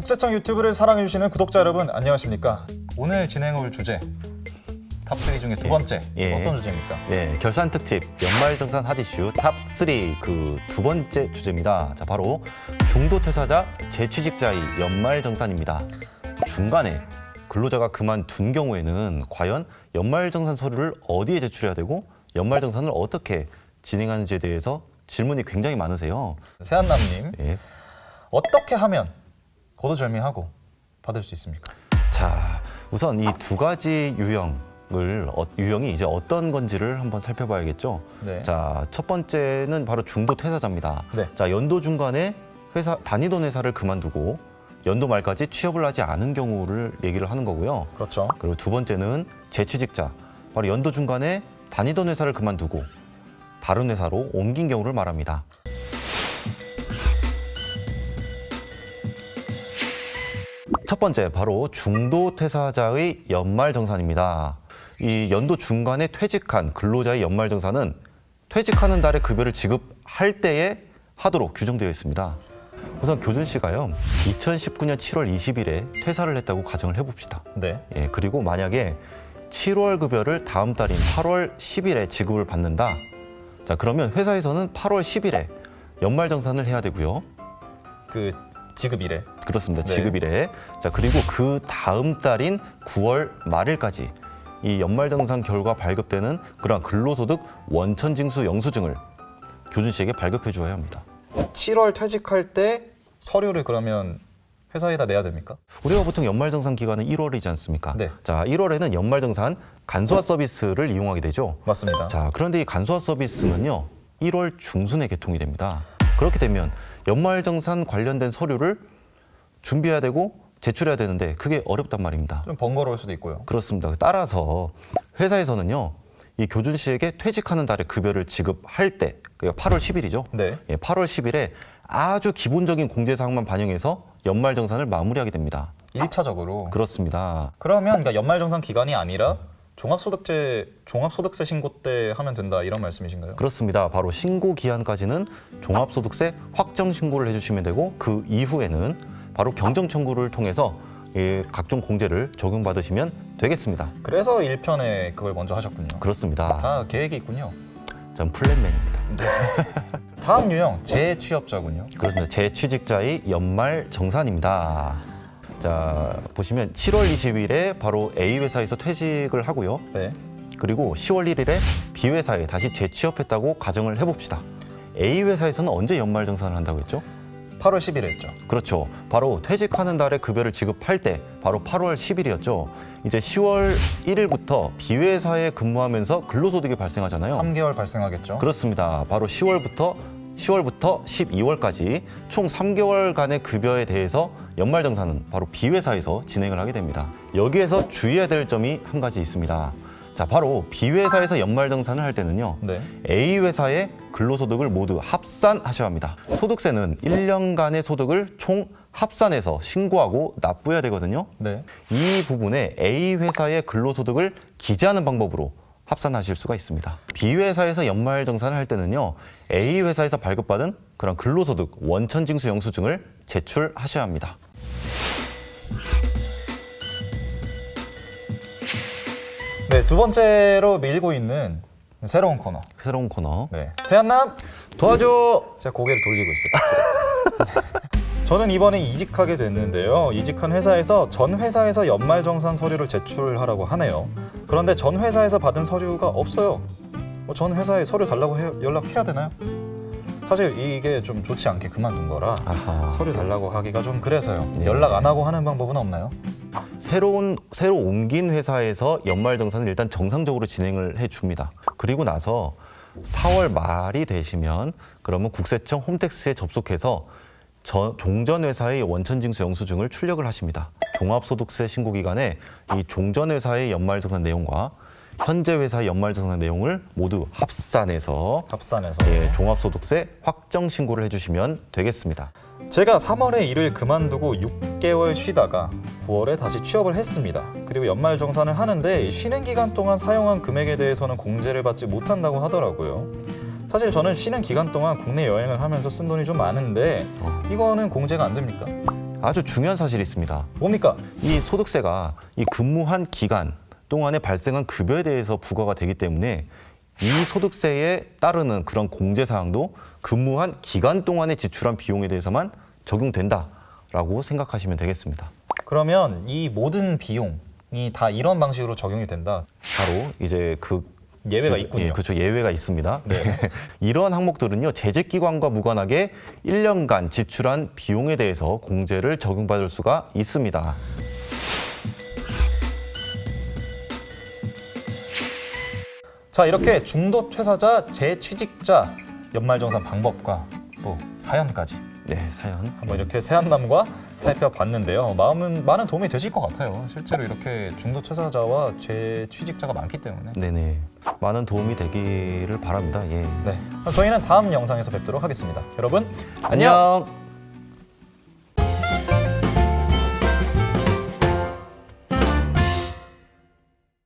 국세청 유튜브를 사랑해주시는 구독자 여러분 안녕하십니까? 오늘 진행해볼 주제 탑3 중에 두 번째 어떤 주제입니까? 네, 결산 특집 연말정산 핫이슈 탑3 그 두 번째 주제입니다. 자, 바로 중도 퇴사자 재취직자의 연말정산입니다. 중간에 근로자가 그만둔 경우에는 과연 연말정산 서류를 어디에 제출해야 되고 연말정산을 어떻게 진행하는지에 대해서 질문이 굉장히 많으세요. 세한남님, 예. 어떻게 하면 거두절미하고 받을 수 있습니까? 자, 우선 이 두 가지 유형이 이제 어떤 건지를 한번 살펴봐야겠죠. 네. 자, 첫 번째는 바로 중도 퇴사자입니다. 네. 자, 연도 중간에 다니던 회사를 그만두고 연도 말까지 취업을 하지 않은 경우를 얘기를 하는 거고요. 그렇죠. 그리고 두 번째는 재취직자, 바로 연도 중간에 다니던 회사를 그만두고 다른 회사로 옮긴 경우를 말합니다. 첫 번째, 바로 중도 퇴사자의 연말정산입니다. 이 연도 중간에 퇴직한 근로자의 연말정산은 퇴직하는 달에 급여를 지급할 때에 하도록 규정되어 있습니다. 우선 교준 씨가요, 2019년 7월 20일에 퇴사를 했다고 가정을 해봅시다. 네. 예, 그리고 만약에 7월 급여를 다음 달인 8월 10일에 지급을 받는다. 자, 그러면 회사에서는 8월 10일에 연말정산을 해야 되고요. 그 지급일에. 그렇습니다. 네. 지급일에. 자, 그리고 그 다음 달인 9월 말일까지 이 연말정산 결과 발급되는 그러한 근로소득 원천징수 영수증을 교준 씨에게 발급해 주어야 합니다. 7월 퇴직할 때 서류를 그러면 회사에다 내야 됩니까? 우리가 보통 연말정산 기간은 1월이지 않습니까? 네. 자, 1월에는 연말정산 간소화 서비스를 이용하게 되죠. 맞습니다. 자, 그런데 이 간소화 서비스는요, 1월 중순에 개통이 됩니다. 그렇게 되면 연말정산 관련된 서류를 준비해야 되고 제출해야 되는데 그게 어렵단 말입니다. 좀 번거로울 수도 있고요. 그렇습니다. 따라서 회사에서는요, 이 교준 씨에게 퇴직하는 달에 급여를 지급할 때, 그러니까 8월 10일이죠. 네. 예, 8월 10일에 아주 기본적인 공제사항만 반영해서 연말정산을 마무리하게 됩니다. 1차적으로. 그렇습니다. 그러면 그러니까 연말정산 기간이 아니라 종합소득세 신고 때 하면 된다 이런 말씀이신가요? 그렇습니다. 바로 신고 기한까지는 종합소득세 확정 신고를 해주시면 되고 그 이후에는 바로 경정 청구를 통해서 각종 공제를 적용받으시면 되겠습니다. 그래서 1편에 그걸 먼저 하셨군요. 그렇습니다. 다 계획이 있군요. 전 플랜맨입니다. 다음 유형 재취업자군요. 그렇습니다. 재취직자의 연말정산입니다. 자, 보시면 7월 20일에 바로 A 회사에서 퇴직을 하고요. 네. 그리고 10월 1일에 B 회사에 다시 재취업했다고 가정을 해봅시다. A 회사에서는 언제 연말정산을 한다고 했죠? 8월 10일에 했죠. 그렇죠. 바로 퇴직하는 달에 급여를 지급할 때 바로 8월 10일이었죠. 이제 10월 1일부터 B 회사에 근무하면서 근로소득이 발생하잖아요. 3개월 발생하겠죠. 그렇습니다. 바로 10월부터 12월까지 총 3개월간의 급여에 대해서 연말정산은 바로 B 회사에서 진행을 하게 됩니다. 여기에서 주의해야 될 점이 한 가지 있습니다. 자, 바로 B 회사에서 연말정산을 할 때는요, 네. A 회사의 근로소득을 모두 합산하셔야 합니다. 소득세는 1년간의 소득을 총 합산해서 신고하고 납부해야 되거든요. 네. 이 부분에 A 회사의 근로소득을 기재하는 방법으로 합산하실 수가 있습니다. B 회사에서 연말정산을 할 때는요, A 회사에서 발급받은 그런 근로소득 원천징수 영수증을 제출하셔야 합니다. 네, 두 번째로 밀고 있는 새로운 코너. 새로운 코너 네. 세한남, 도와줘! 제가 고개를 돌리고 있어요. 저는 이번에 이직하게 됐는데요. 이직한 회사에서 전 회사에서 연말정산 서류를 제출하라고 하네요. 그런데 전 회사에서 받은 서류가 없어요. 전 회사에 서류 달라고 연락해야 되나요? 사실 이게 좀 좋지 않게 그만둔 거라 아하. 서류 달라고 하기가 좀 그래서요. 네. 연락 안 하고 하는 방법은 없나요? 새로 옮긴 회사에서 연말정산을 일단 정상적으로 진행을 해줍니다. 그리고 나서 4월 말이 되시면 그러면 국세청 홈택스에 접속해서 종전 회사의 원천징수 영수증을 출력을 하십니다. 종합소득세 신고 기간에 이 종전 회사의 연말정산 내용과 현재 회사의 연말정산 내용을 모두 합산해서 종합소득세 확정 신고를 해주시면 되겠습니다. 제가 3월에 일을 그만두고 6개월 쉬다가 9월에 다시 취업을 했습니다. 그리고 연말정산을 하는데 쉬는 기간 동안 사용한 금액에 대해서는 공제를 받지 못한다고 하더라고요. 사실 저는 쉬는 기간 동안 국내 여행을 하면서 쓴 돈이 좀 많은데 이거는 공제가 안 됩니까? 아주 중요한 사실이 있습니다. 뭡니까? 이 소득세가 이 근무한 기간 동안에 발생한 급여에 대해서 부과가 되기 때문에 이 소득세에 따르는 그런 공제사항도 근무한 기간 동안에 지출한 비용에 대해서만 적용된다라고 생각하시면 되겠습니다. 그러면 이 모든 비용이 다 이런 방식으로 적용이 된다. 바로 이제 그 예외가 있군요. 예, 그렇죠. 예외가 있습니다. 네. 이러한 항목들은요, 재직기관과 무관하게 1년간 지출한 비용에 대해서 공제를 적용받을 수가 있습니다. 자, 이렇게 중도 퇴사자, 재취직자 연말정산 방법과 또 사연까지 네, 사연. 한번 이렇게 세한남과 살펴봤는데요. 많은 도움이 되실 것 같아요. 실제로 이렇게 중도 퇴사자와 재취직자가 많기 때문에. 네네. 많은 도움이 되기를 바랍니다. 예. 네. 그럼 저희는 다음 영상에서 뵙도록 하겠습니다. 여러분, 안녕! 안녕.